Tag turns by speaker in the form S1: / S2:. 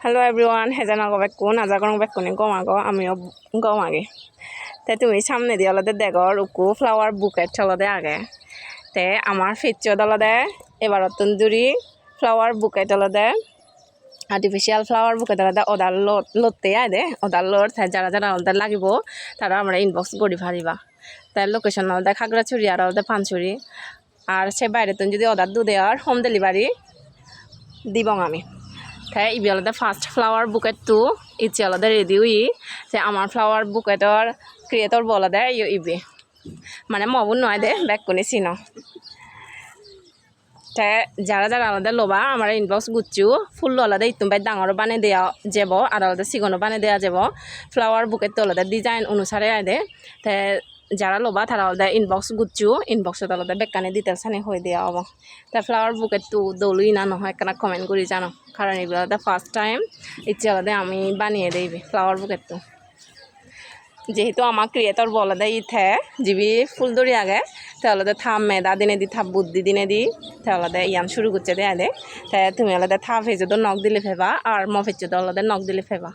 S1: Hello everyone, হেজানা go back কোন আজা করং বেক কোনে গম আগো আমিও গম আগে তে তুমি সামনে দি অলদে দেখর উকু ফ্লাওয়ার বুকেট চলদে আগে তে আমার ফিচ্চো দলদে এবার তন্দুরি ফ্লাওয়ার বুকেট অলদে আর্টিফিশিয়াল ফ্লাওয়ার বুকেট অলদে ওদার লতে আইদে ওদার লোর যারা যারা অলদে লাগিব তারা আমরা ইনবক্স করি পারিবা তার লোকেশন অলদে খাগড়াছড়ি আর অলদে পানছড়ি আর সে বাইরে তুমি যদি অর্ডার দু দেওয়ার হোম ডেলিভারি দিবং আমি তাই ইবি আলাদা ফার্স্ট ফ্লাওয়ার বুকেট টু ইচ্ছে আলাদা রেডি উই যে আমার ফ্লাওয়ার বুকেটর ক্রিয়েটর বলা দেয় ইবি মানে মবুন নয় দে ব্যাক করে চিন তাই যারা যারা আলাদা লোবা আমার ইনবক্স গুচ্ছু ফুল আলাদা ইতুম বাই ডাঙরও বানিয়ে দেওয়া যাব আর আলাদা সিগনও বানিয়ে দেওয়া যাব ফ্লাওয়ার বুকেট তো আলাদা ডিজাইন অনুসারে আয় দে তাই যারা লোবা তারা আলাদা ইনবক্স গুচ্ছু ইনবক্সত আলাদা বেকানে ডিটেলস আনি হয়ে দেওয়া হব তাই ফ্লাওয়ার বুকেট তো দলুই না নহয় কেন কমেন্ট করি জানো কারণ এগুলো আলাদা ফার্স্ট টাইম ইচ্ছে আলাদা আমি বানিয়ে দেইবি ফ্লাওয়ার বুকেট তো যেহেতু আমার ক্রিয়েটর বলে দেয় ইথে জিবি ফুল দড়ি আগে তাহলে থাম মেদা দিনে দি থাপ বুদ্ধি দিনে দি তাহলে ইয়ান শুরু করছে দেয় দে তাই তুমি আলাদা থাপ ভেজে তো নখ দিলে ফেবা আর ম ভেজে তো আলাদা নখ দিলে ফেবা